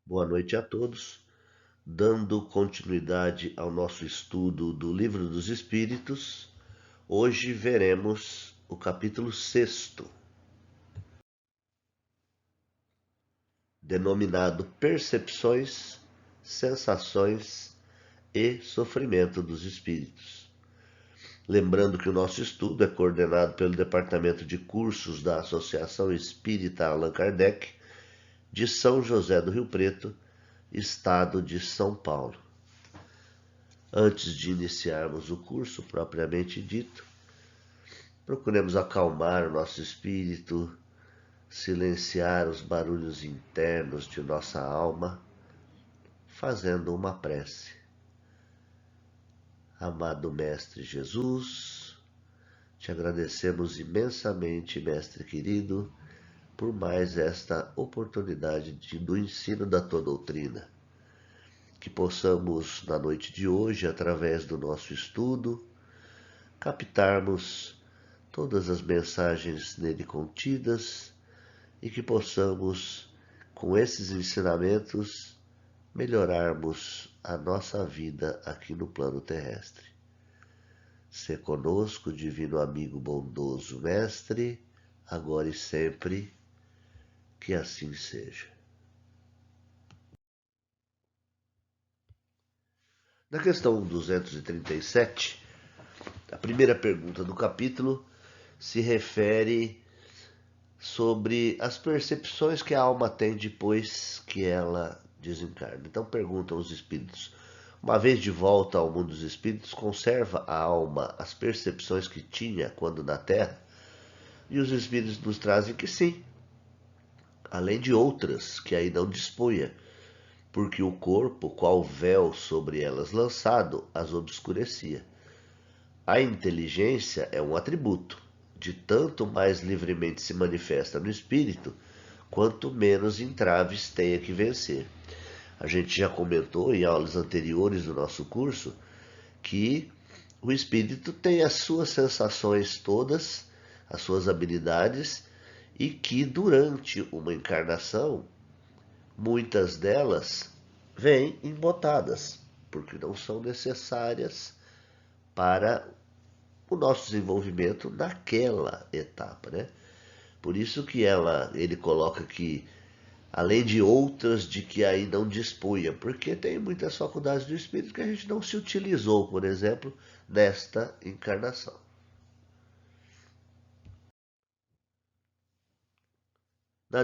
Boa noite a todos. Dando continuidade ao nosso estudo do Livro dos Espíritos, hoje veremos o capítulo 6º, denominado Percepções, Sensações e Sofrimento dos Espíritos. Lembrando que o nosso estudo é coordenado pelo Departamento de Cursos da Associação Espírita Allan Kardec, de São José do Rio Preto, Estado de São Paulo. Antes de iniciarmos o curso propriamente dito, procuremos acalmar o nosso espírito, silenciar os barulhos internos de nossa alma, fazendo uma prece. Amado Mestre Jesus, te agradecemos imensamente, Mestre querido, por mais esta oportunidade do ensino da tua doutrina. Que possamos, na noite de hoje, através do nosso estudo, captarmos todas as mensagens nele contidas e que possamos, com esses ensinamentos, melhorarmos a nossa vida aqui no plano terrestre. Sê conosco, divino amigo bondoso Mestre, agora e sempre, que assim seja. Na questão 237, a primeira pergunta do capítulo se refere sobre as percepções que a alma tem depois que ela desencarna. Então perguntam os espíritos: uma vez de volta ao mundo dos espíritos, conserva a alma as percepções que tinha quando na Terra? E os espíritos nos trazem que sim, além de outras que aí não disponha, porque o corpo, qual véu sobre elas lançado, as obscurecia. A inteligência é um atributo, de tanto mais livremente se manifesta no espírito, quanto menos entraves tenha que vencer. A gente já comentou em aulas anteriores do nosso curso que o espírito tem as suas sensações todas, as suas habilidades, e que durante uma encarnação, muitas delas vêm embotadas, porque não são necessárias para o nosso desenvolvimento naquela etapa, né? Por isso que ele coloca que, além de outras de que aí não dispunha, porque tem muitas faculdades do espírito que a gente não se utilizou, por exemplo, nesta encarnação. Na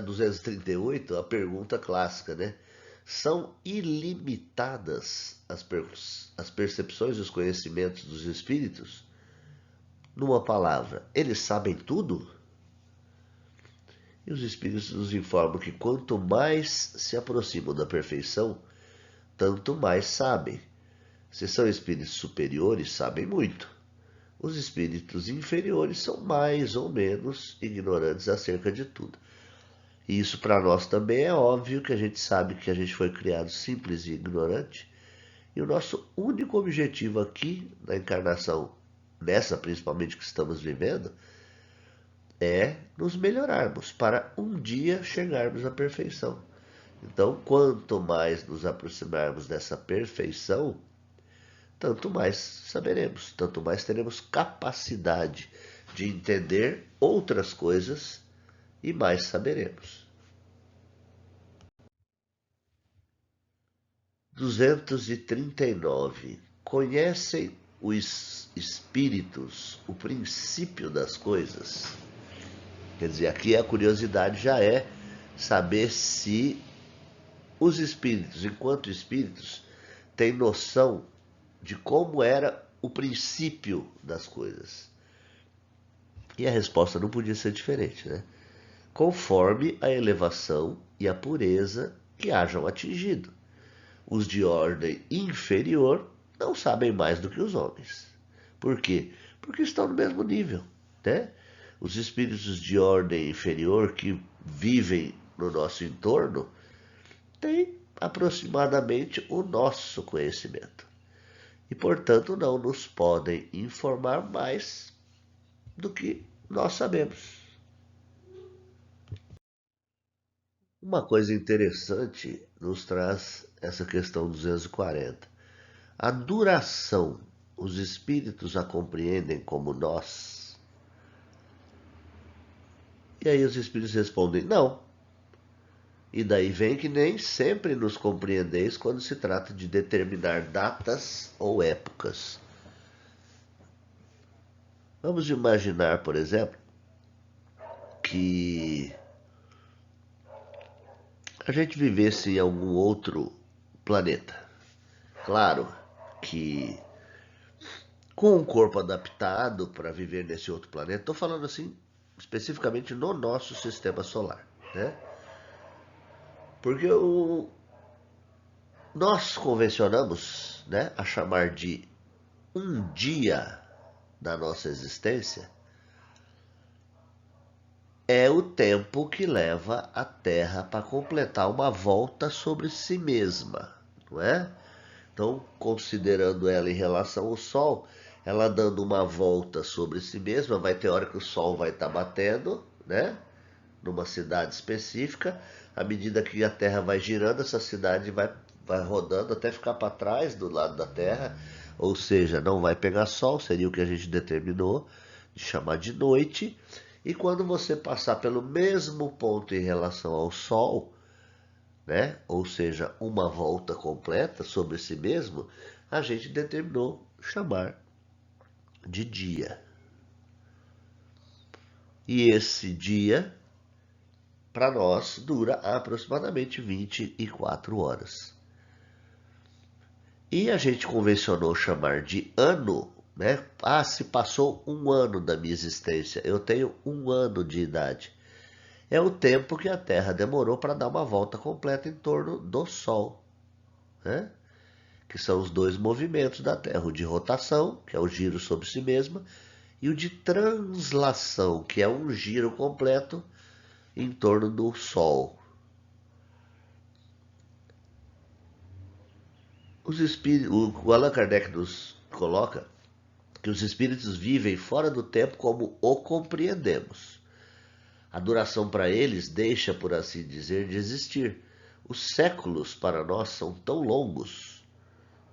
238, a pergunta clássica, né? São ilimitadas as percepções e os conhecimentos dos espíritos? Numa palavra, eles sabem tudo? E os espíritos nos informam que quanto mais se aproximam da perfeição, tanto mais sabem. Se são espíritos superiores, sabem muito. Os espíritos inferiores são mais ou menos ignorantes acerca de tudo. E isso para nós também é óbvio, que a gente sabe que a gente foi criado simples e ignorante. E o nosso único objetivo aqui na encarnação, nessa principalmente que estamos vivendo, é nos melhorarmos para um dia chegarmos à perfeição. Então, quanto mais nos aproximarmos dessa perfeição, tanto mais saberemos, tanto mais teremos capacidade de entender outras coisas e mais saberemos. 239. Conhecem os espíritos o princípio das coisas? Quer dizer, aqui a curiosidade já é saber se os espíritos, enquanto espíritos, têm noção de como era o princípio das coisas. E a resposta não podia ser diferente, né? Conforme a elevação e a pureza que hajam atingido. Os de ordem inferior não sabem mais do que os homens. Por quê? Porque estão no mesmo nível, né? Os espíritos de ordem inferior que vivem no nosso entorno têm aproximadamente o nosso conhecimento. E, portanto, não nos podem informar mais do que nós sabemos. Uma coisa interessante nos traz essa questão 240. A duração, os espíritos a compreendem como nós? E aí os espíritos respondem, não. E daí vem que nem sempre nos compreendeis quando se trata de determinar datas ou épocas. Vamos imaginar, por exemplo, que a gente vivesse em algum outro planeta. Claro que com um corpo adaptado para viver nesse outro planeta, estou falando assim especificamente no nosso sistema solar, né? Porque nós convencionamos, né, a chamar de um dia da nossa existência é o tempo que leva a Terra para completar uma volta sobre si mesma, não é? Então, considerando ela em relação ao Sol, ela dando uma volta sobre si mesma, vai ter hora que o Sol vai estar batendo, né? Numa cidade específica, à medida que a Terra vai girando, essa cidade vai rodando até ficar para trás do lado da Terra, ou seja, não vai pegar sol, seria o que a gente determinou de chamar de noite. E quando você passar pelo mesmo ponto em relação ao Sol, né? Ou seja, uma volta completa sobre si mesmo, a gente determinou chamar de dia. E esse dia, para nós, dura aproximadamente 24 horas. E a gente convencionou chamar de ano, né? Ah, se passou um ano da minha existência, eu tenho um ano de idade. É o tempo que a Terra demorou para dar uma volta completa em torno do Sol, né? Que são os dois movimentos da Terra, o de rotação, que é o giro sobre si mesma, e o de translação, que é um giro completo em torno do Sol. O Allan Kardec nos coloca que os espíritos vivem fora do tempo como o compreendemos. A duração para eles deixa, por assim dizer, de existir. Os séculos para nós são tão longos,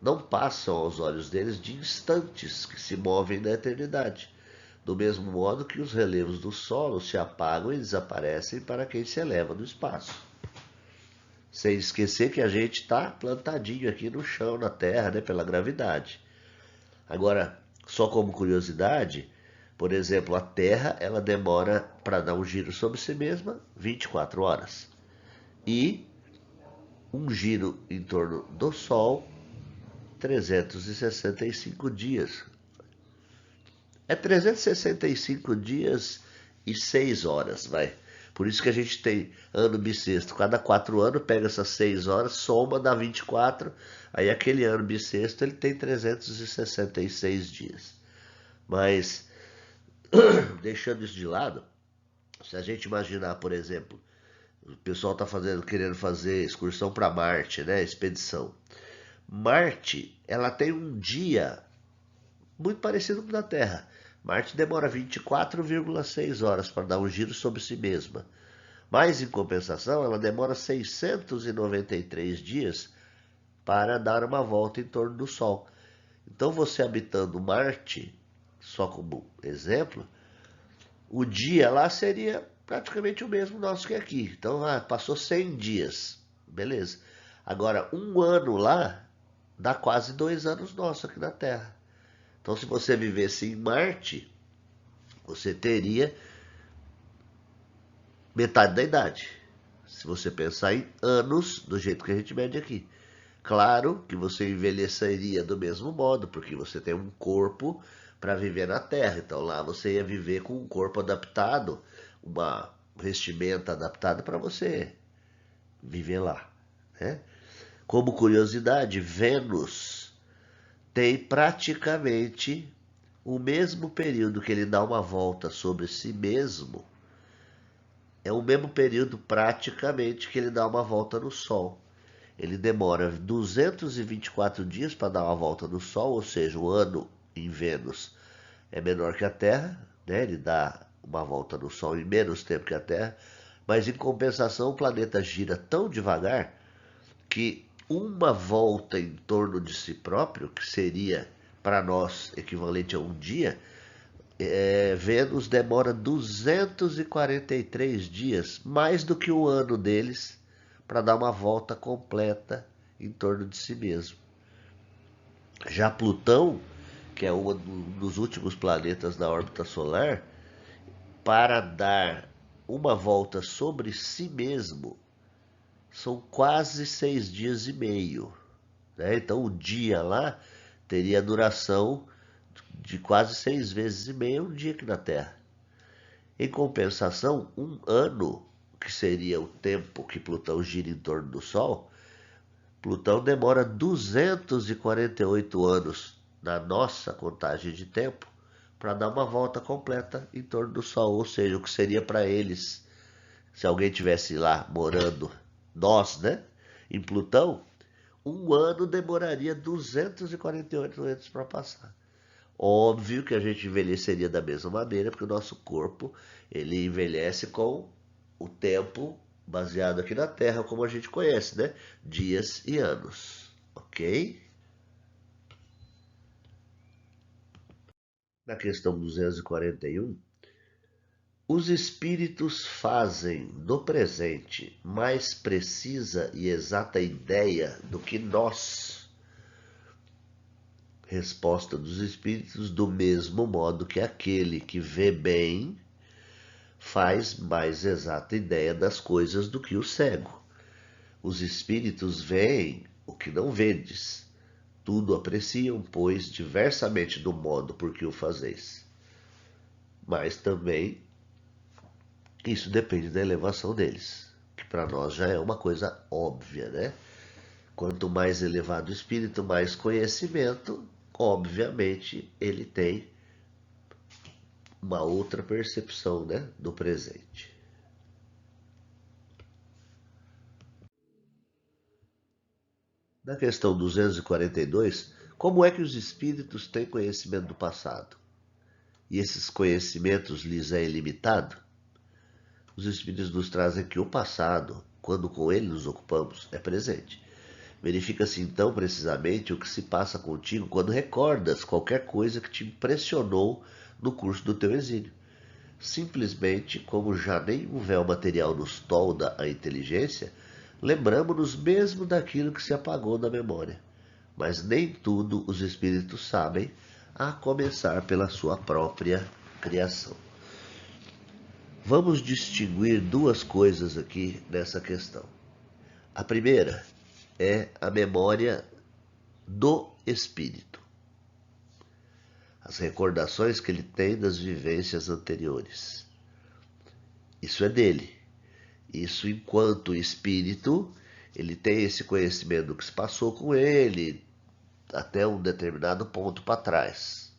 não passam aos olhos deles de instantes que se movem na eternidade, do mesmo modo que os relevos do solo se apagam e desaparecem para quem se eleva no espaço. Sem esquecer que a gente está plantadinho aqui no chão, na Terra, né, pela gravidade. Agora, só como curiosidade, por exemplo, a Terra ela demora para dar um giro sobre si mesma 24 horas. E um giro em torno do Sol, 365 dias. É 365 dias e 6 horas, vai. Por isso que a gente tem ano bissexto. Cada 4 anos pega essas 6 horas, soma, dá 24. Aí aquele ano bissexto ele tem 366 dias. Mas, deixando isso de lado, se a gente imaginar, por exemplo, o pessoal está querendo fazer excursão para Marte, né? Expedição. Marte, ela tem um dia muito parecido com o da Terra. Marte demora 24,6 horas para dar um giro sobre si mesma. Mas, em compensação, ela demora 693 dias para dar uma volta em torno do Sol. Então, você habitando Marte, só como exemplo, o dia lá seria praticamente o mesmo nosso que aqui. Então, passou 100 dias. Beleza. Agora, um ano lá dá quase 2 anos nossos aqui na Terra. Então, se você vivesse em Marte, você teria metade da idade. Se você pensar em anos, do jeito que a gente mede aqui. Claro que você envelheceria do mesmo modo, porque você tem um corpo para viver na Terra. Então lá você ia viver com um corpo adaptado, uma vestimenta adaptada para você viver lá, né? Como curiosidade, Vênus tem praticamente o mesmo período que ele dá uma volta sobre si mesmo, é o mesmo período praticamente que ele dá uma volta no Sol. Ele demora 224 dias para dar uma volta no Sol, ou seja, o ano em Vênus é menor que a Terra, né? Ele dá uma volta no Sol em menos tempo que a Terra, Mas em compensação o planeta gira tão devagar que uma volta em torno de si próprio, que seria para nós equivalente a um dia, Vênus demora 243 dias, mais do que o ano deles, para dar uma volta completa em torno de si mesmo. Já Plutão, que é um dos últimos planetas da órbita solar, para dar uma volta sobre si mesmo, são quase 6 dias e meio. Né? Então o dia lá teria duração de quase 6 vezes e meia um dia aqui na Terra. Em compensação, um ano, que seria o tempo que Plutão gira em torno do Sol, Plutão demora 248 anos na nossa contagem de tempo para dar uma volta completa em torno do Sol, ou seja, o que seria para eles, se alguém tivesse lá morando, nós, né, em Plutão, um ano demoraria 248 anos para passar. Óbvio que a gente envelheceria da mesma maneira, porque o nosso corpo ele envelhece com o tempo baseado aqui na Terra, como a gente conhece, né? Dias e anos, ok? Na questão 241, os espíritos fazem do presente mais precisa e exata ideia do que nós. Resposta dos espíritos: do mesmo modo que aquele que vê bem faz mais exata ideia das coisas do que o cego. Os espíritos veem o que não vedes, tudo apreciam, pois, diversamente do modo por que o fazeis. Mas também isso depende da elevação deles, que para nós já é uma coisa óbvia, né? Quanto mais elevado o espírito, mais conhecimento, obviamente ele tem uma outra percepção, né, do presente. Na questão 242, como é que os espíritos têm conhecimento do passado? E esses conhecimentos lhes é ilimitado? Os espíritos nos trazem que o passado, quando com ele nos ocupamos, é presente. Verifica-se então precisamente o que se passa contigo quando recordas qualquer coisa que te impressionou no curso do teu exílio. Simplesmente, como já nenhum véu material nos tolda a inteligência, lembramos-nos mesmo daquilo que se apagou da memória. Mas nem tudo os espíritos sabem, a começar pela sua própria criação. Vamos distinguir duas coisas aqui nessa questão. A primeira é a memória do espírito. As recordações que ele tem das vivências anteriores. Isso é dele. Isso enquanto espírito, ele tem esse conhecimento do que se passou com ele até um determinado ponto para trás.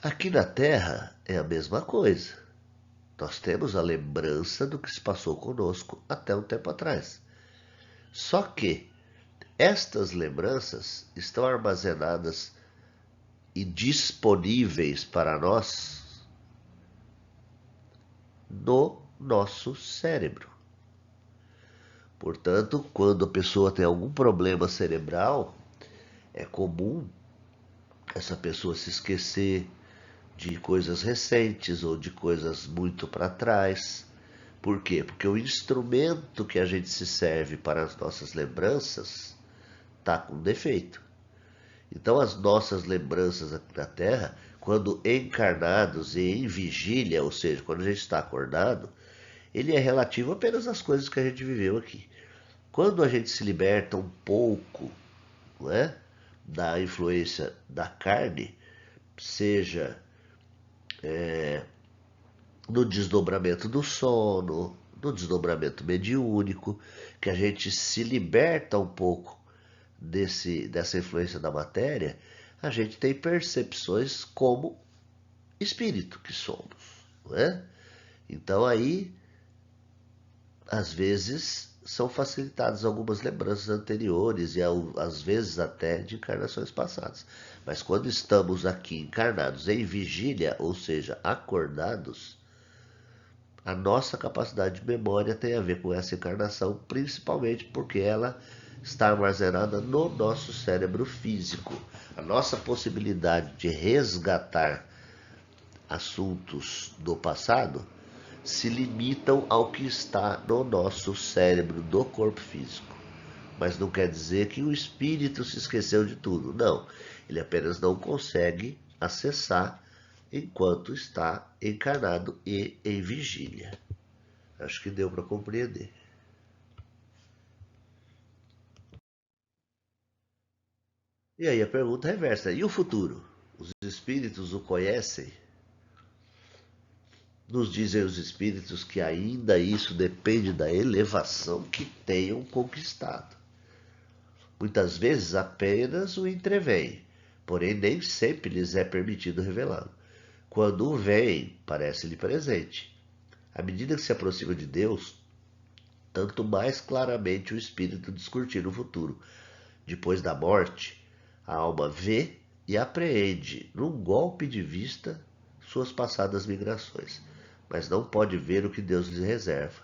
Aqui na Terra é a mesma coisa. Nós temos a lembrança do que se passou conosco até um tempo atrás. Só que estas lembranças estão armazenadas e disponíveis para nós no nosso cérebro. Portanto, quando a pessoa tem algum problema cerebral, é comum essa pessoa se esquecer de coisas recentes ou de coisas muito para trás. Por quê? Porque o instrumento que a gente se serve para as nossas lembranças está com defeito. Então as nossas lembranças aqui na Terra, quando encarnados e em vigília, ou seja, quando a gente está acordado, ele é relativo apenas às coisas que a gente viveu aqui. Quando a gente se liberta um pouco, não é, da influência da carne, seja no desdobramento do sono, no desdobramento mediúnico, que a gente se liberta um pouco dessa influência da matéria, a gente tem percepções como espírito que somos, não é? Então aí, às vezes, são facilitadas algumas lembranças anteriores e às vezes até de encarnações passadas. Mas quando estamos aqui encarnados em vigília, ou seja, acordados, A nossa capacidade de memória tem a ver com essa encarnação, principalmente porque ela está armazenada no nosso cérebro físico. A nossa possibilidade de resgatar assuntos do passado se limitam ao que está no nosso cérebro do corpo físico. Mas não quer dizer que o espírito se esqueceu de tudo. Não, ele apenas não consegue acessar enquanto está encarnado e em vigília. Acho que deu para compreender. E aí a pergunta reversa: e o futuro? Os espíritos o conhecem? Nos dizem os espíritos que ainda isso depende da elevação que tenham conquistado. Muitas vezes apenas o entreveem, porém nem sempre lhes é permitido revelá-lo. Quando o veem, parece-lhe presente. À medida que se aproxima de Deus, tanto mais claramente o espírito descortina o futuro. Depois da morte, a alma vê e apreende, num golpe de vista, suas passadas migrações, mas não pode ver o que Deus lhe reserva.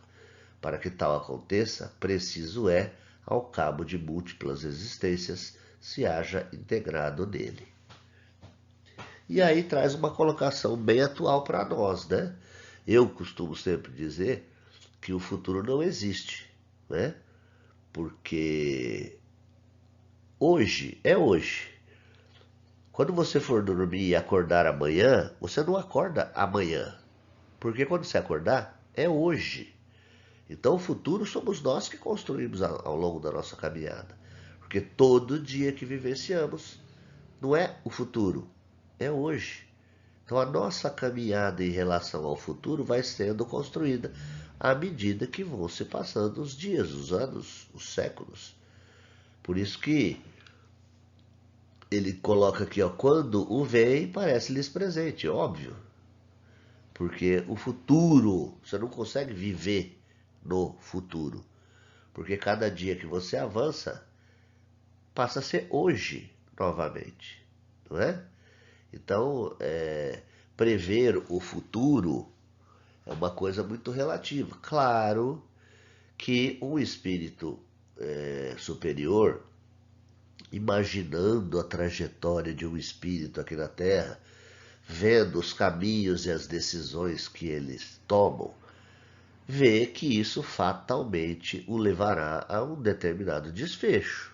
Para que tal aconteça, preciso é, ao cabo de múltiplas existências, se haja integrado nele. E aí traz uma colocação bem atual para nós, né? Eu costumo sempre dizer que o futuro não existe, né? Porque hoje é hoje. Quando você for dormir e acordar amanhã, você não acorda amanhã. Porque quando você acordar, é hoje. Então o futuro somos nós que construímos ao longo da nossa caminhada. Porque todo dia que vivenciamos não é o futuro, é hoje. Então a nossa caminhada em relação ao futuro vai sendo construída à medida que vão se passando os dias, os anos, os séculos. Por isso que ele coloca aqui, ó, quando o veem, parece-lhes presente, óbvio. Porque o futuro, você não consegue viver no futuro. Porque cada dia que você avança, passa a ser hoje novamente, não é? Então, prever o futuro é uma coisa muito relativa. Claro que um espírito superior, imaginando a trajetória de um espírito aqui na Terra, vendo os caminhos e as decisões que eles tomam, vê que isso fatalmente o levará a um determinado desfecho.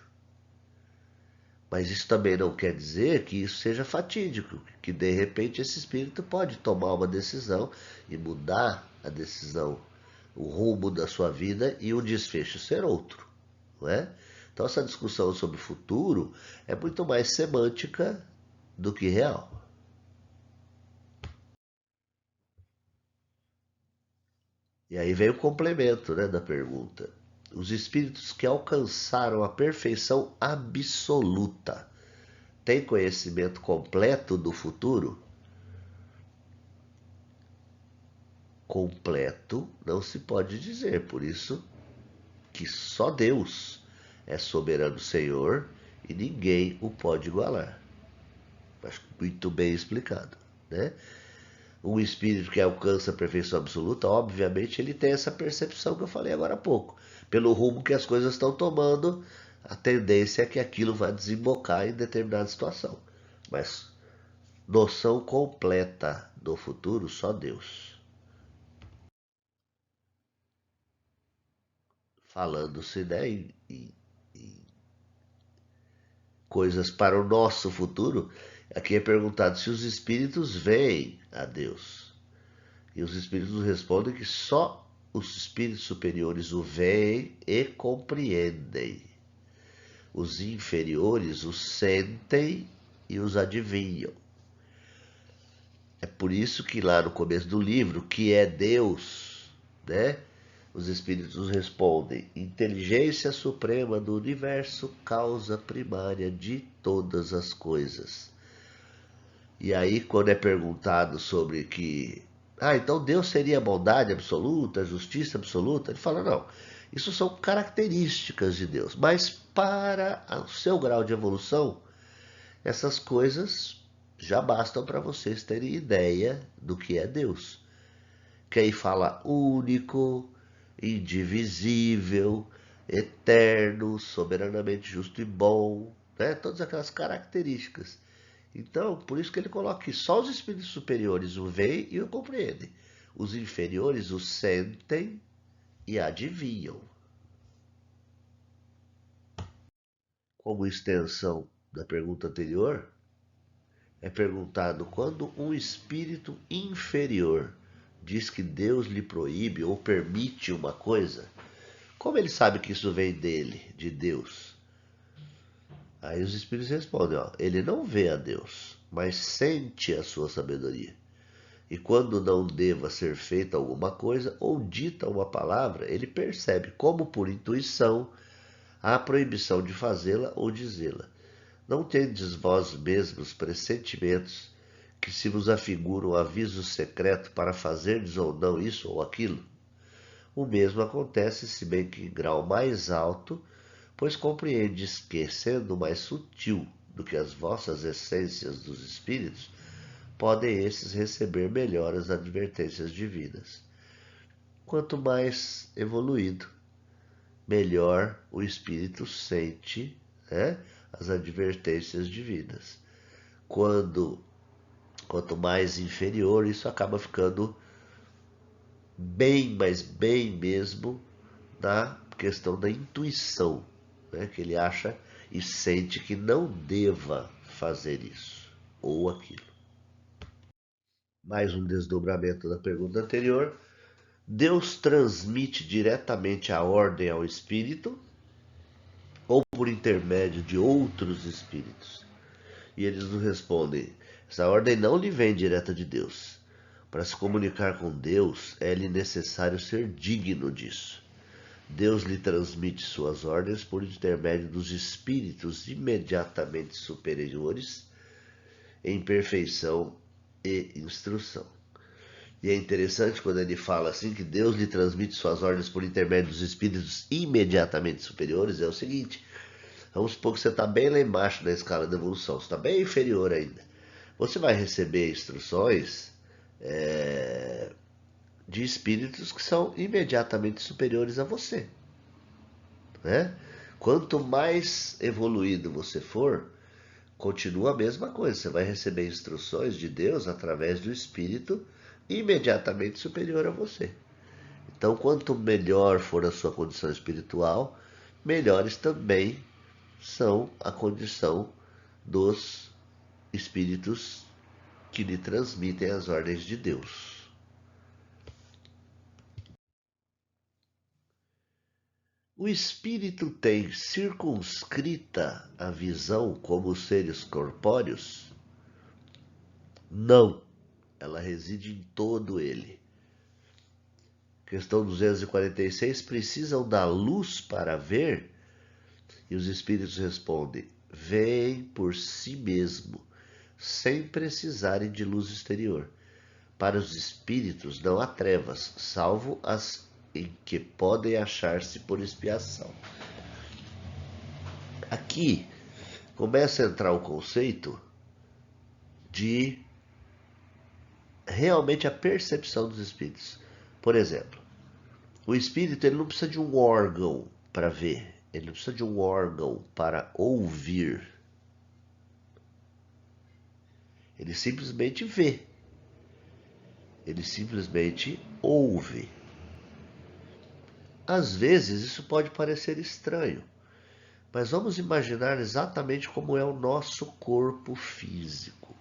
Mas isso também não quer dizer que isso seja fatídico, que de repente esse espírito pode tomar uma decisão e mudar a decisão, o rumo da sua vida e o desfecho ser outro, não é? Então essa discussão sobre o futuro é muito mais semântica do que real. E aí vem o complemento, né, da pergunta. Os espíritos que alcançaram a perfeição absoluta têm conhecimento completo do futuro? Completo não se pode dizer, por isso que só Deus é soberano Senhor e ninguém o pode igualar. Acho muito bem explicado, né? Um espírito que alcança a perfeição absoluta, obviamente, ele tem essa percepção que eu falei agora há pouco. Pelo rumo que as coisas estão tomando, a tendência é que aquilo vai desembocar em determinada situação. Mas noção completa do futuro, só Deus. Falando-se, né, em coisas para o nosso futuro, aqui é perguntado se os espíritos veem a Deus. E os espíritos respondem que só os espíritos superiores o veem e compreendem. Os inferiores os sentem e os adivinham. É por isso que lá no começo do livro, que é Deus, né? Os espíritos respondem: inteligência suprema do universo, causa primária de todas as coisas. E aí, quando é perguntado sobre que, então Deus seria bondade absoluta, justiça absoluta, ele fala: não, isso são características de Deus, mas para o seu grau de evolução, essas coisas já bastam para vocês terem ideia do que é Deus. que aí fala único, indivisível, eterno, soberanamente justo e bom, né? Todas aquelas características. Então, por isso que ele coloca que só os espíritos superiores o veem e o compreendem. Os inferiores o sentem e adivinham. Como extensão da pergunta anterior, é perguntado quando um espírito inferior diz que Deus lhe proíbe ou permite uma coisa, como ele sabe que isso vem dele, de Deus? Aí os espíritos respondem, ó, ele não vê a Deus, mas sente a sua sabedoria. E quando não deva ser feita alguma coisa ou dita uma palavra, ele percebe, como por intuição, a proibição de fazê-la ou dizê-la. Não tendes vós mesmos pressentimentos que se vos afigura um aviso secreto para fazerdes ou não isso ou aquilo? O mesmo acontece, se bem que em grau mais alto, pois compreendes que, sendo mais sutil do que as vossas essências dos espíritos, podem esses receber melhor as advertências divinas. Quanto mais evoluído, melhor o espírito sente, né, as advertências divinas. Quanto mais inferior, isso acaba ficando bem, mas bem mesmo, na questão da intuição, né, que ele acha e sente que não deva fazer isso ou aquilo. Mais um desdobramento da pergunta anterior. Deus transmite diretamente a ordem ao espírito ou por intermédio de outros espíritos? E eles nos respondem: essa ordem não lhe vem direta de Deus. Para se comunicar com Deus, é-lhe necessário ser digno disso. Deus lhe transmite suas ordens por intermédio dos espíritos imediatamente superiores em perfeição e instrução. E é interessante quando ele fala assim que Deus lhe transmite suas ordens por intermédio dos espíritos imediatamente superiores, é o seguinte: vamos supor que você está bem lá embaixo da escala da evolução, você está bem inferior ainda. Você vai receber instruções de espíritos que são imediatamente superiores a você, né? Quanto mais evoluído você for, continua a mesma coisa. Você vai receber instruções de Deus através do espírito imediatamente superior a você. Então, quanto melhor for a sua condição espiritual, melhores também são a condição dos espíritos que lhe transmitem as ordens de Deus. O espírito tem circunscrita a visão como os seres corpóreos? Não, ela reside em todo ele. Questão 246, precisam da luz para ver? E os espíritos respondem: veem por si mesmo, sem precisarem de luz exterior. Para os espíritos não há trevas, salvo as em que podem achar-se por expiação. Aqui começa a entrar o conceito de realmente a percepção dos espíritos. Por exemplo, o espírito ele não precisa de um órgão para ver, ele não precisa de um órgão para ouvir. Ele simplesmente vê. Ele simplesmente ouve. Às vezes isso pode parecer estranho, mas vamos imaginar exatamente como é o nosso corpo físico.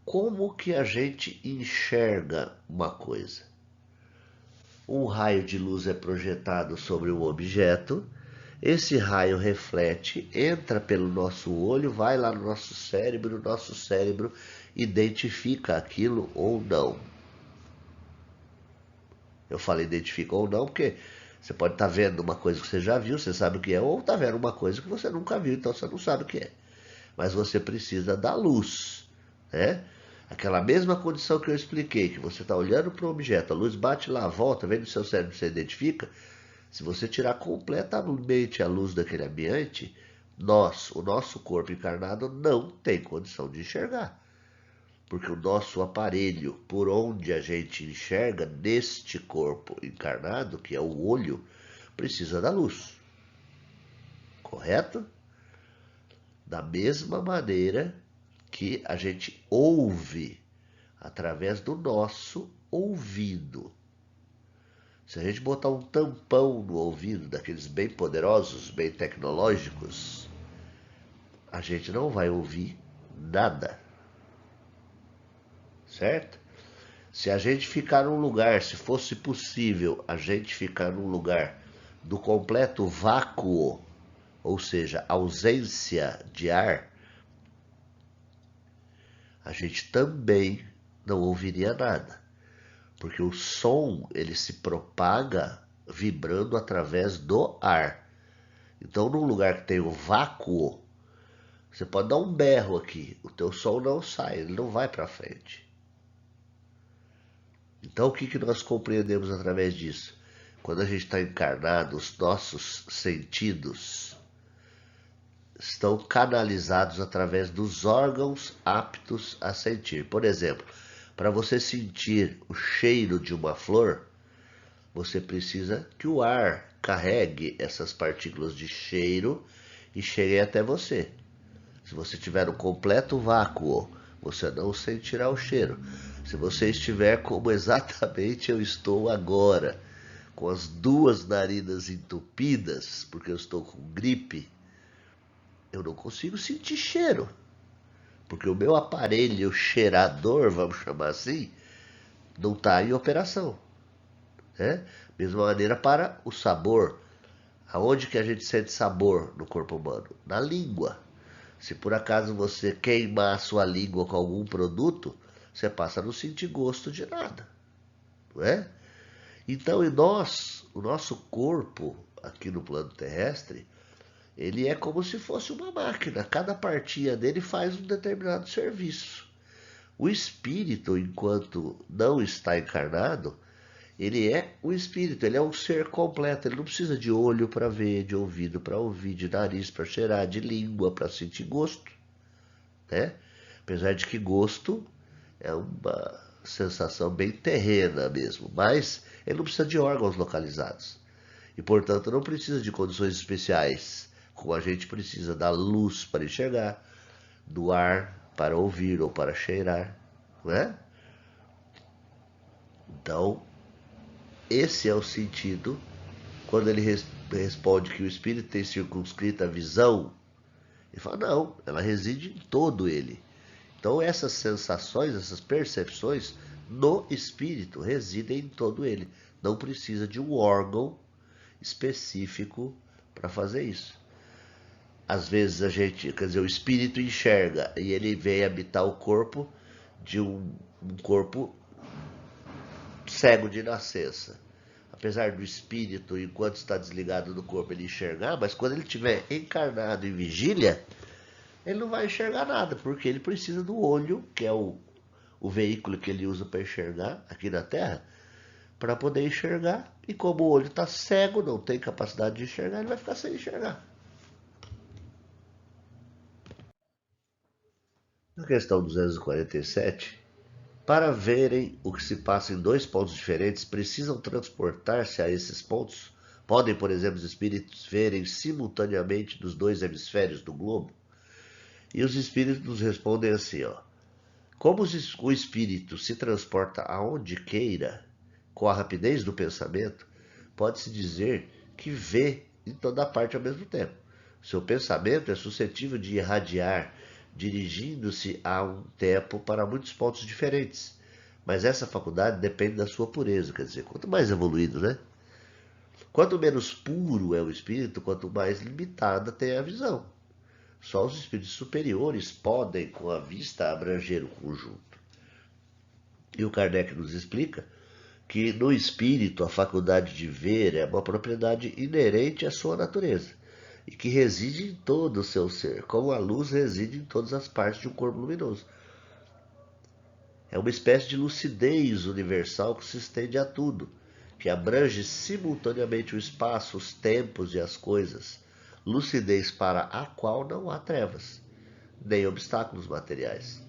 Como que a gente enxerga uma coisa? Um raio de luz é projetado sobre um objeto, esse raio reflete, entra pelo nosso olho, vai lá no nosso cérebro, o nosso cérebro identifica aquilo ou não. Eu falo identifica ou não porque você pode estar vendo uma coisa que você já viu, você sabe o que é, ou está vendo uma coisa que você nunca viu, então você não sabe o que é. Mas você precisa da luz, né? Aquela mesma condição que eu expliquei, que você está olhando para o objeto, a luz bate lá, volta, vem no seu cérebro, você identifica. Se você tirar completamente a luz daquele ambiente, o nosso corpo encarnado não tem condição de enxergar. porque o nosso aparelho, por onde a gente enxerga neste corpo encarnado, que é o olho, precisa da luz. Correto? Da mesma maneira que a gente ouve através do nosso ouvido. Se a gente botar um tampão no ouvido, daqueles bem poderosos, bem tecnológicos, a gente não vai ouvir nada. Certo? Se a gente ficar num lugar, se fosse possível a gente ficar num lugar do completo vácuo, ou seja, ausência de ar, a gente também não ouviria nada, porque o som ele se propaga vibrando através do ar. Então, num lugar que tem o vácuo, você pode dar um berro aqui, o teu som não sai, ele não vai para frente. Então, o que nós compreendemos através disso? Quando a gente está encarnado, os nossos sentidos estão canalizados através dos órgãos aptos a sentir. Por exemplo, para você sentir o cheiro de uma flor, você precisa que o ar carregue essas partículas de cheiro e chegue até você. Se você tiver um completo vácuo, você não sentirá o cheiro. Se você estiver como exatamente eu estou agora, com as duas narinas entupidas, porque eu estou com gripe, eu não consigo sentir cheiro. Porque o meu aparelho cheirador, vamos chamar assim, não está em operação. Né? Mesma maneira para o sabor. Aonde que a gente sente sabor no corpo humano? Na língua. Se por acaso você queimar a sua língua com algum produto, você passa a não sentir gosto de nada. Não é? Então, o nosso corpo aqui no plano terrestre, ele é como se fosse uma máquina. Cada partinha dele faz um determinado serviço. O espírito, enquanto não está encarnado, ele é o espírito, ele é um ser completo. Ele não precisa de olho para ver, de ouvido para ouvir, de nariz para cheirar, de língua para sentir gosto. Né? Apesar de que gosto é uma sensação bem terrena mesmo, mas ele não precisa de órgãos localizados. E, portanto, não precisa de condições especiais, como a gente precisa da luz para enxergar, do ar para ouvir ou para cheirar. Não é? Então, esse é o sentido quando ele responde que o espírito tem circunscrita a visão. Ele fala, não, ela reside em todo ele. Então essas sensações, essas percepções no espírito residem em todo ele. Não precisa de um órgão específico para fazer isso. Às vezes a gente, quer dizer, o espírito enxerga e ele vem habitar o corpo de um corpo cego de nascença. Apesar do espírito, enquanto está desligado do corpo, ele enxergar, mas quando ele estiver encarnado em vigília, ele não vai enxergar nada, porque ele precisa do olho, que é o veículo que ele usa para enxergar aqui na Terra, para poder enxergar. E como o olho está cego, não tem capacidade de enxergar, ele vai ficar sem enxergar. Na questão 247, para verem o que se passa em dois pontos diferentes, precisam transportar-se a esses pontos? Podem, por exemplo, os espíritos verem simultaneamente dos dois hemisférios do globo? E os espíritos nos respondem assim, ó. Como o espírito se transporta aonde queira, com a rapidez do pensamento, pode-se dizer que vê em toda parte ao mesmo tempo. Seu pensamento é suscetível de irradiar, dirigindo-se a um tempo para muitos pontos diferentes. Mas essa faculdade depende da sua pureza, quer dizer, quanto mais evoluído, né? Quanto menos puro é o espírito, quanto mais limitada tem a visão. Só os espíritos superiores podem, com a vista, abranger o conjunto. E o Kardec nos explica que no espírito a faculdade de ver é uma propriedade inerente à sua natureza e que reside em todo o seu ser, como a luz reside em todas as partes de um corpo luminoso. É uma espécie de lucidez universal que se estende a tudo, que abrange simultaneamente o espaço, os tempos e as coisas, lucidez para a qual não há trevas, nem obstáculos materiais.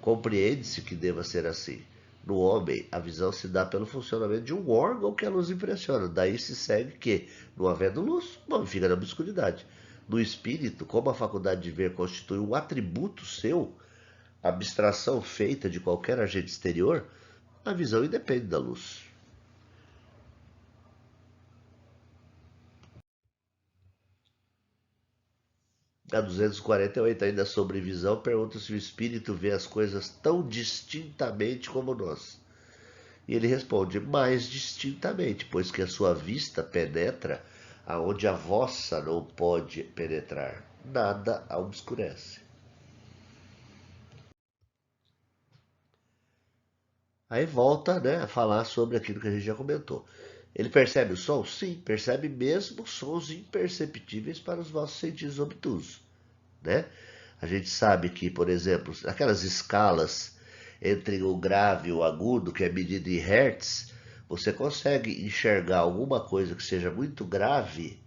Compreende-se que deva ser assim. No homem, a visão se dá pelo funcionamento de um órgão que a luz impressiona. Daí se segue que, não havendo luz, o homem fica na obscuridade. No espírito, como a faculdade de ver constitui um atributo seu, abstração feita de qualquer agente exterior, a visão independe da luz. A 248, ainda sobre visão, pergunta se o espírito vê as coisas tão distintamente como nós. E ele responde, mais distintamente, pois que a sua vista penetra aonde a vossa não pode penetrar. Nada a obscurece. Aí volta, né, a falar sobre aquilo que a gente já comentou. Ele percebe o som? Sim, percebe mesmo sons imperceptíveis para os vossos sentidos obtusos, né? A gente sabe que, por exemplo, aquelas escalas entre o grave e o agudo, que é medido em hertz, você consegue enxergar alguma coisa que seja muito grave,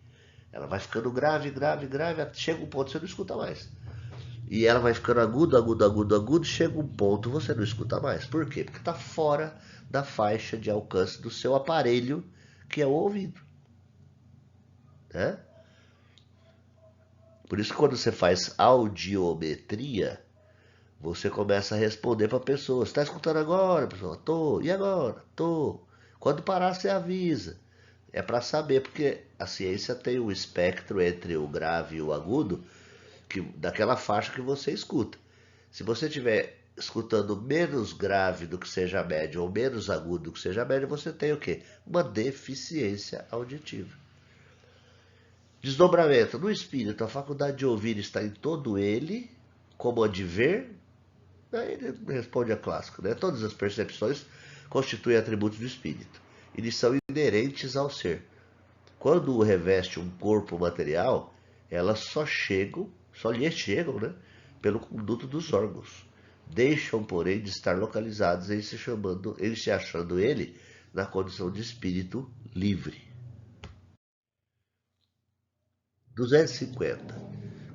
ela vai ficando grave, grave, grave, chega um ponto que você não escuta mais. E ela vai ficando agudo, agudo, agudo, agudo, chega um ponto você não escuta mais. Por quê? Porque está fora da faixa de alcance do seu aparelho, que é o ouvido, né? Por isso que quando você faz audiometria, você começa a responder para a pessoa. Você está escutando agora, pessoal? Tô. E agora? Tô. Quando parar, você avisa. É para saber, porque a ciência tem um espectro entre o grave e o agudo, daquela faixa que você escuta. Se você estiver escutando menos grave do que seja médio ou menos agudo do que seja médio, você tem o quê? Uma deficiência auditiva. Desdobramento. No espírito, a faculdade de ouvir está em todo ele, como a de ver. Aí ele responde a clássica, né? Todas as percepções constituem atributos do espírito. Eles são inerentes ao ser. Quando o reveste um corpo material, elas só lhe chegam, né? Pelo conduto dos órgãos. Deixam, porém, de estar localizados em se achando ele na condição de espírito livre. 250.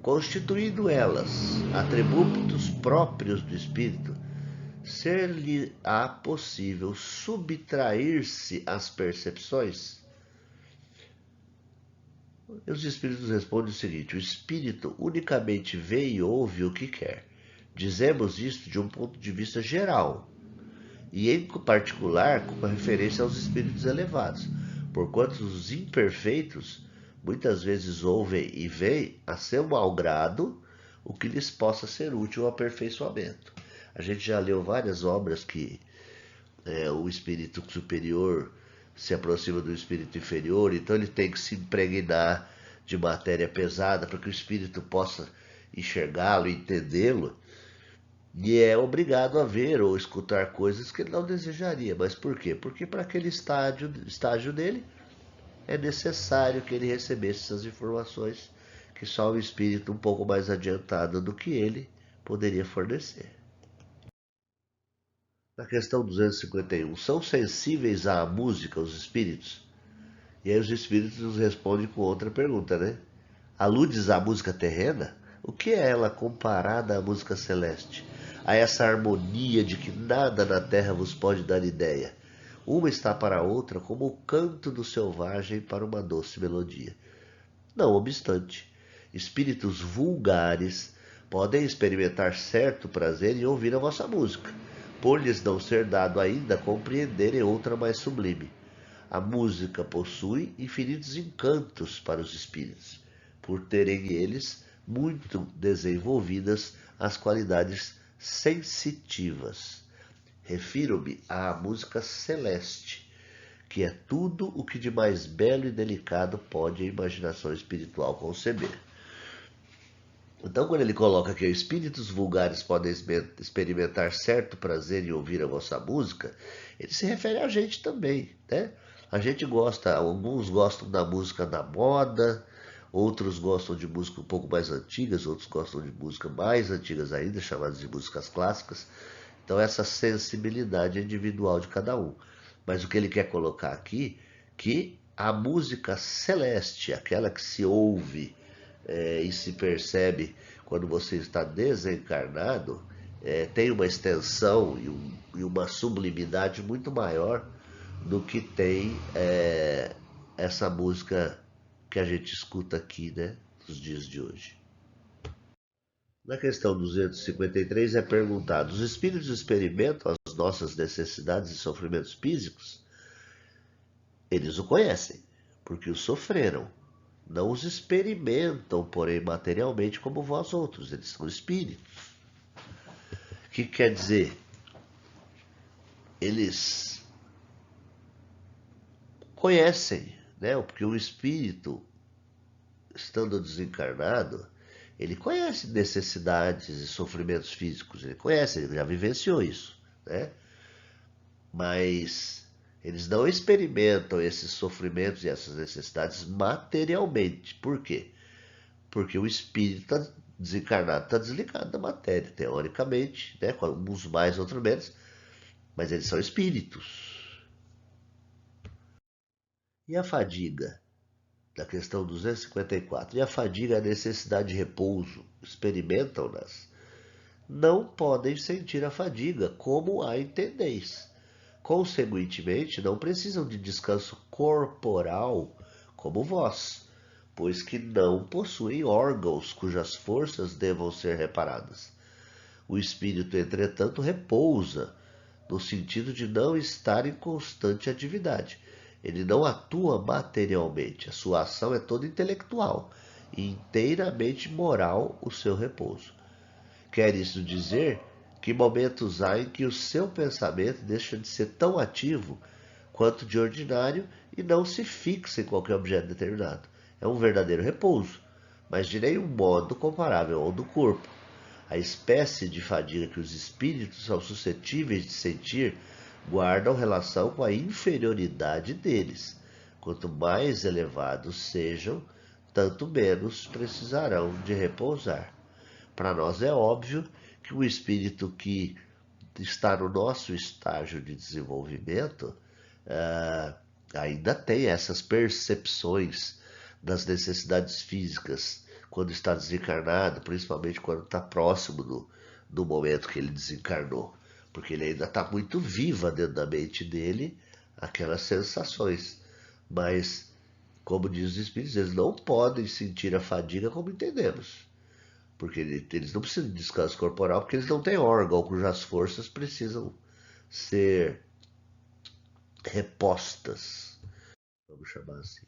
Constituindo elas atributos próprios do espírito, ser-lhe-á possível subtrair-se às percepções? E os espíritos respondem o seguinte: o espírito unicamente vê e ouve o que quer. Dizemos isto de um ponto de vista geral, e em particular com referência aos espíritos elevados, porquanto os imperfeitos muitas vezes ouvem e veem a seu mau grado o que lhes possa ser útil ao aperfeiçoamento. A gente já leu várias obras que o espírito superior se aproxima do espírito inferior, então ele tem que se impregnar de matéria pesada para que o espírito possa enxergá-lo, entendê-lo, e é obrigado a ver ou escutar coisas que ele não desejaria. Mas por quê? Porque para aquele estágio dele é necessário que ele recebesse essas informações que só um espírito um pouco mais adiantado do que ele poderia fornecer. Na questão 251, são sensíveis à música os espíritos? E aí os espíritos nos respondem com outra pergunta, né? Aludes à música terrena? O que é ela comparada à música celeste? A essa harmonia de que nada na terra vos pode dar ideia. Uma está para a outra como o canto do selvagem para uma doce melodia. Não obstante, espíritos vulgares podem experimentar certo prazer em ouvir a vossa música, por lhes não ser dado ainda compreenderem outra mais sublime. A música possui infinitos encantos para os espíritos, por terem eles muito desenvolvidas as qualidades sensitivas. Refiro-me à música celeste, que é tudo o que de mais belo e delicado pode a imaginação espiritual conceber. Então, quando ele coloca que espíritos vulgares podem experimentar certo prazer em ouvir a vossa música, ele se refere a gente também, né? A gente gosta, alguns gostam da música da moda, outros gostam de música um pouco mais antigas, outros gostam de música mais antigas ainda, chamadas de músicas clássicas. Então, essa sensibilidade é individual de cada um. Mas o que ele quer colocar aqui, que a música celeste, aquela que se ouve e se percebe quando você está desencarnado, tem uma extensão e uma sublimidade muito maior do que tem essa música que a gente escuta aqui, né, nos dias de hoje. Na questão 253 é perguntado: os espíritos experimentam as nossas necessidades e sofrimentos físicos? Eles o conhecem, porque o sofreram. Não os experimentam, porém, materialmente como vós outros. Eles são espíritos. O que quer dizer? Eles conhecem, né? Porque o espírito, estando desencarnado, ele conhece necessidades e sofrimentos físicos. Ele conhece, ele já vivenciou isso, né? Mas eles não experimentam esses sofrimentos e essas necessidades materialmente. Por quê? Porque o espírito está desencarnado, está desligado da matéria, teoricamente, né? Uns mais, outros menos, mas eles são espíritos. E a fadiga? Da questão 254. E a fadiga, a necessidade de repouso, experimentam-nas? Não podem sentir a fadiga, como a entendeis. Consequentemente, não precisam de descanso corporal como vós, pois que não possuem órgãos cujas forças devam ser reparadas. O espírito, entretanto, repousa, no sentido de não estar em constante atividade. Ele não atua materialmente, a sua ação é toda intelectual e inteiramente moral o seu repouso. Quer isso dizer que momentos há em que o seu pensamento deixa de ser tão ativo quanto de ordinário e não se fixa em qualquer objeto determinado. É um verdadeiro repouso, mas de nenhum modo comparável ao do corpo. A espécie de fadiga que os espíritos são suscetíveis de sentir guardam relação com a inferioridade deles. Quanto mais elevados sejam, tanto menos precisarão de repousar. Para nós é óbvio que o espírito que está no nosso estágio de desenvolvimento ainda tem essas percepções das necessidades físicas quando está desencarnado, principalmente quando está próximo do momento que ele desencarnou, porque ele ainda está muito viva dentro da mente dele aquelas sensações, mas como diz os espíritos, eles não podem sentir a fadiga como entendemos. Porque eles não precisam de descanso corporal, porque eles não têm órgão cujas forças precisam ser repostas. Vamos chamar assim.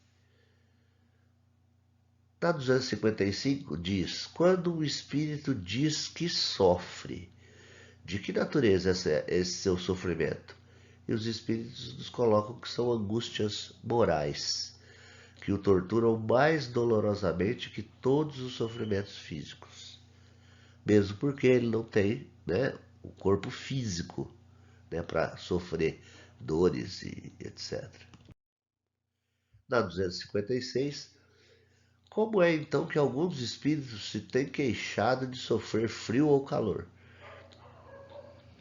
Na 255 diz: quando o espírito diz que sofre, de que natureza é esse seu sofrimento? E os espíritos nos colocam que são angústias morais, que o torturam mais dolorosamente que todos os sofrimentos físicos. Mesmo porque ele não tem, né, o corpo físico, né, para sofrer dores e etc. Na 256, como é então que alguns espíritos se têm queixado de sofrer frio ou calor?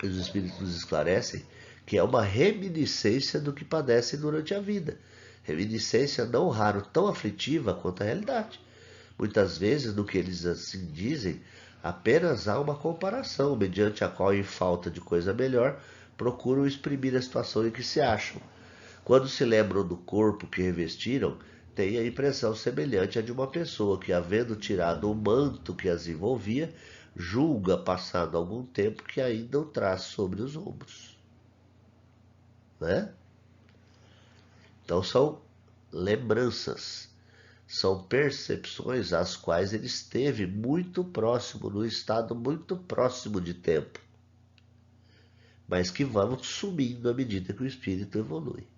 Os espíritos nos esclarecem que é uma reminiscência do que padecem durante a vida. Reminiscência não raro tão aflitiva quanto a realidade. Muitas vezes, no que eles assim dizem, apenas há uma comparação, mediante a qual, em falta de coisa melhor, procuram exprimir a situação em que se acham. Quando se lembram do corpo que revestiram, têm a impressão semelhante à de uma pessoa que, havendo tirado o manto que as envolvia, julga, passado algum tempo, que ainda o traz sobre os ombros. Né? Então são lembranças, são percepções às quais ele esteve muito próximo, num estado muito próximo de tempo, mas que vão sumindo à medida que o espírito evolui.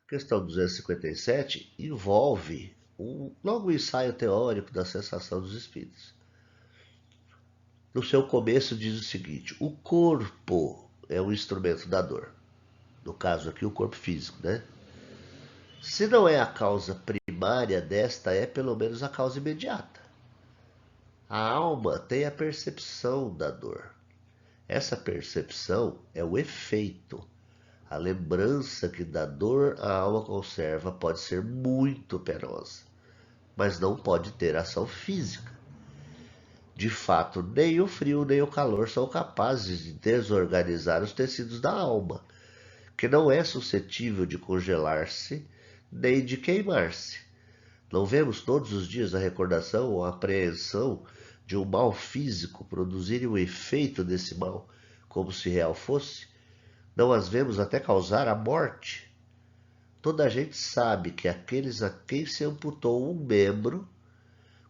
A questão 257 envolve um longo ensaio teórico da sensação dos espíritos. No seu começo diz o seguinte: o corpo é um instrumento da dor. No caso aqui, o corpo físico, né? Se não é a causa primária desta, é pelo menos a causa imediata. A alma tem a percepção da dor. Essa percepção é o efeito. A lembrança que da dor a alma conserva pode ser muito penosa, mas não pode ter ação física. De fato, nem o frio nem o calor são capazes de desorganizar os tecidos da alma, que não é suscetível de congelar-se nem de queimar-se. Não vemos todos os dias a recordação ou a apreensão de um mal físico produzirem o efeito desse mal, como se real fosse? Não as vemos até causar a morte? Toda a gente sabe que aqueles a quem se amputou um membro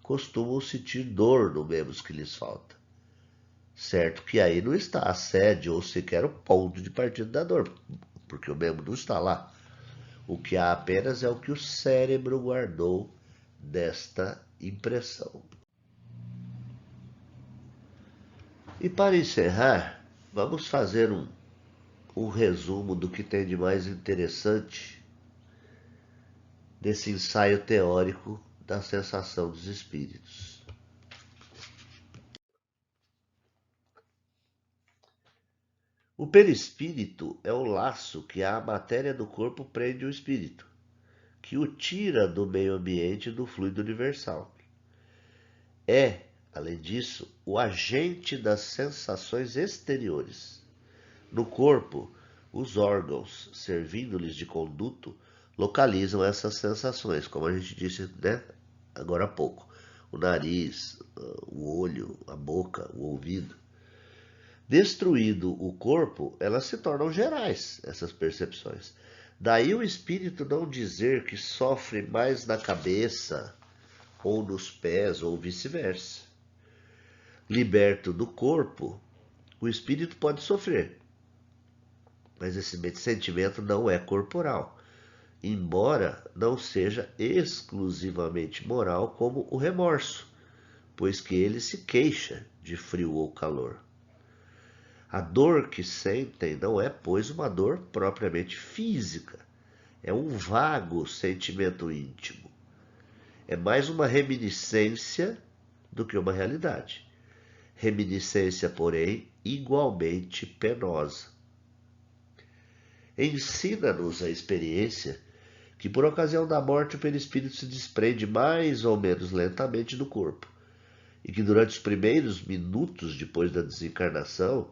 costumam sentir dor no membro que lhes falta. Certo que aí não está a sede ou sequer o ponto de partida da dor, porque o membro não está lá. O que há apenas é o que o cérebro guardou desta impressão. E para encerrar, vamos fazer um resumo do que tem de mais interessante desse ensaio teórico da sensação dos espíritos. O perispírito é o laço que a matéria do corpo prende o espírito, que o tira do meio ambiente e do fluido universal. É, além disso, o agente das sensações exteriores. No corpo, os órgãos, servindo-lhes de conduto, localizam essas sensações, como a gente disse, né, agora há pouco. O nariz, o olho, a boca, o ouvido. Destruído o corpo, elas se tornam gerais, essas percepções. Daí o espírito não dizer que sofre mais na cabeça, ou nos pés, ou vice-versa. Liberto do corpo, o espírito pode sofrer, mas esse sentimento não é corporal, embora não seja exclusivamente moral como o remorso, pois que ele se queixa de frio ou calor. A dor que sentem não é, pois, uma dor propriamente física, é um vago sentimento íntimo. É mais uma reminiscência do que uma realidade. Reminiscência, porém, igualmente penosa. Ensina-nos a experiência que por ocasião da morte o perispírito se desprende mais ou menos lentamente do corpo, e que durante os primeiros minutos depois da desencarnação,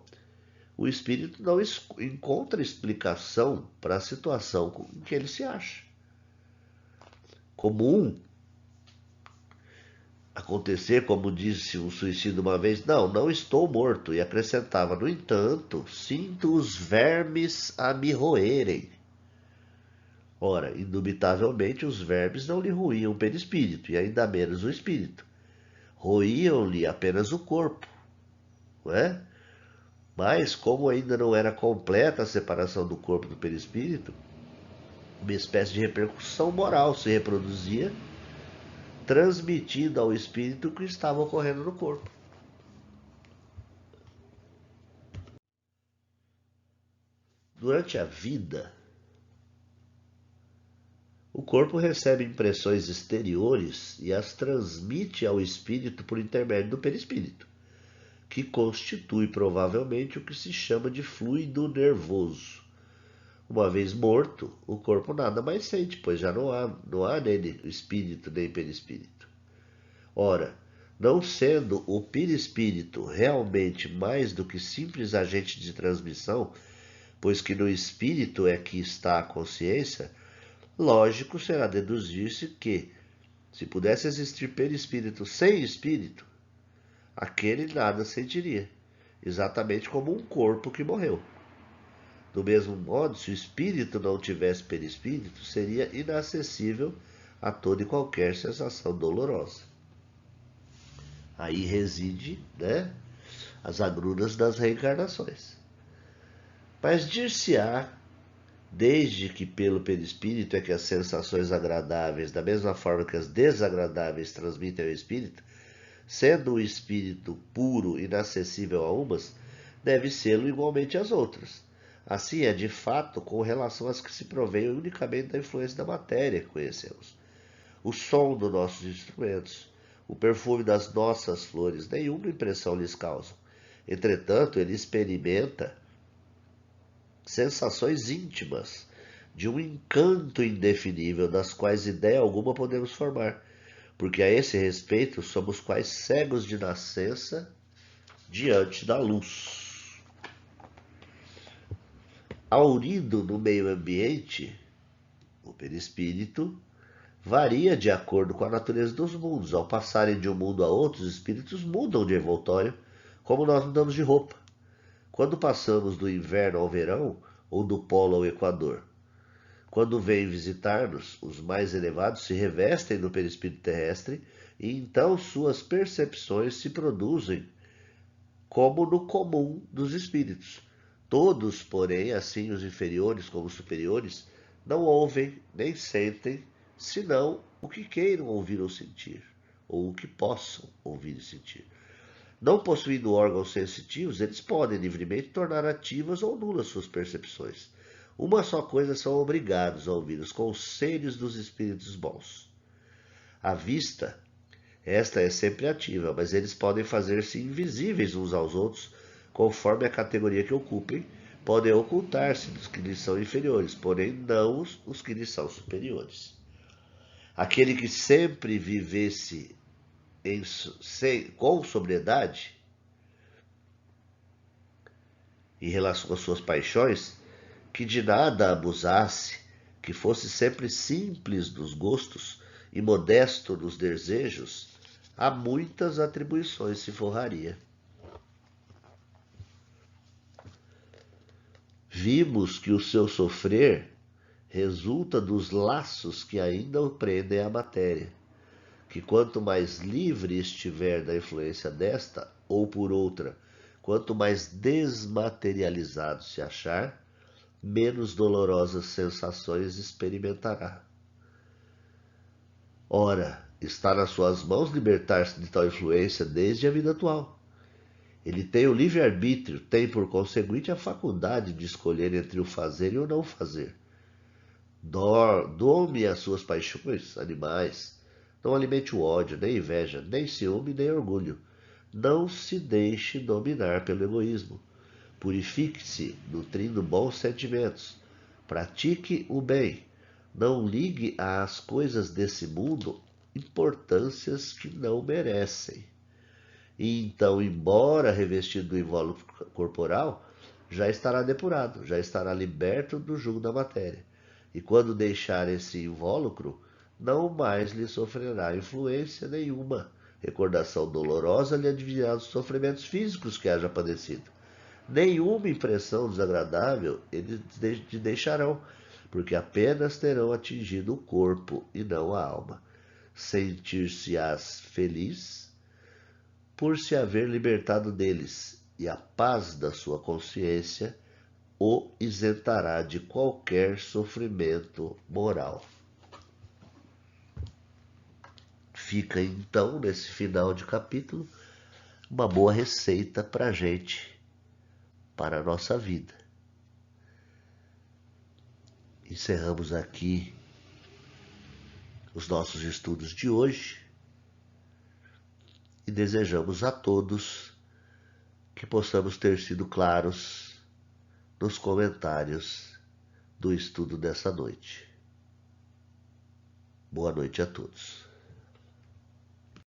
o espírito não encontra explicação para a situação em que ele se acha. Comum acontecer, como disse um suicida uma vez, não estou morto, e acrescentava, no entanto, sinto os vermes a me roerem. Ora, indubitavelmente os vermes não lhe roíam o perispírito, e ainda menos o espírito. Roíam-lhe apenas o corpo, não é? Mas, como ainda não era completa a separação do corpo do perispírito, uma espécie de repercussão moral se reproduzia, transmitindo ao espírito o que estava ocorrendo no corpo. Durante a vida, o corpo recebe impressões exteriores e as transmite ao espírito por intermédio do perispírito, que constitui provavelmente o que se chama de fluido nervoso. Uma vez morto, o corpo nada mais sente, pois já não há nele espírito nem perispírito. Ora, não sendo o perispírito realmente mais do que simples agente de transmissão, pois que no espírito é que está a consciência, lógico será deduzir-se que, se pudesse existir perispírito sem espírito, aquele nada sentiria, exatamente como um corpo que morreu. Do mesmo modo, se o espírito não tivesse perispírito, seria inacessível a toda e qualquer sensação dolorosa. Aí reside, né, as agruras das reencarnações. Mas dir-se-á, desde que pelo perispírito é que as sensações agradáveis, da mesma forma que as desagradáveis, transmitem ao espírito, sendo o espírito puro, inacessível a umas, deve sê-lo igualmente às outras. Assim é, de fato, com relação às que se provêm unicamente da influência da matéria que conhecemos. O som dos nossos instrumentos, o perfume das nossas flores, nenhuma impressão lhes causam. Entretanto, ele experimenta sensações íntimas, de um encanto indefinível, das quais ideia alguma podemos formar, porque a esse respeito somos quais cegos de nascença diante da luz. Aurido no meio ambiente, o perispírito varia de acordo com a natureza dos mundos. Ao passarem de um mundo a outro, os espíritos mudam de envoltório, como nós mudamos de roupa. Quando passamos do inverno ao verão, ou do polo ao equador. Quando vêm visitar-nos, os mais elevados se revestem do perispírito terrestre e então suas percepções se produzem como no comum dos espíritos. Todos, porém, assim os inferiores como os superiores, não ouvem nem sentem, senão o que queiram ouvir ou sentir, ou o que possam ouvir e sentir. Não possuindo órgãos sensitivos, eles podem livremente tornar ativas ou nulas suas percepções. Uma só coisa são obrigados a ouvir: os conselhos dos espíritos bons. A vista, esta é sempre ativa, mas eles podem fazer-se invisíveis uns aos outros, conforme a categoria que ocupem, podem ocultar-se dos que lhes são inferiores, porém não os que lhes são superiores. Aquele que sempre vivesse com sobriedade em relação às suas paixões, que de nada abusasse, que fosse sempre simples nos gostos e modesto nos desejos, a muitas atribuições se forraria. Vimos que o seu sofrer resulta dos laços que ainda o prendem à matéria, que quanto mais livre estiver da influência desta ou por outra, quanto mais desmaterializado se achar, menos dolorosas sensações experimentará. Ora, está nas suas mãos libertar-se de tal influência desde a vida atual. Ele tem o livre-arbítrio, tem por conseguinte a faculdade de escolher entre o fazer e o não fazer. Dome as suas paixões animais, não alimente o ódio, nem inveja, nem ciúme, nem orgulho. Não se deixe dominar pelo egoísmo. Purifique-se, nutrindo bons sentimentos. Pratique o bem. Não ligue às coisas desse mundo importâncias que não merecem. E então, embora revestido do invólucro corporal, já estará depurado, já estará liberto do jugo da matéria. E quando deixar esse invólucro, não mais lhe sofrerá influência nenhuma. Recordação dolorosa lhe adivinhará os sofrimentos físicos que haja padecido. Nenhuma impressão desagradável eles te deixarão, porque apenas terão atingido o corpo e não a alma. Sentir-se-ás feliz por se haver libertado deles, e a paz da sua consciência o isentará de qualquer sofrimento moral. Fica então, nesse final de capítulo, uma boa receita para a gente, para a nossa vida. Encerramos aqui os nossos estudos de hoje e desejamos a todos que possamos ter sido claros nos comentários do estudo dessa noite. Boa noite a todos.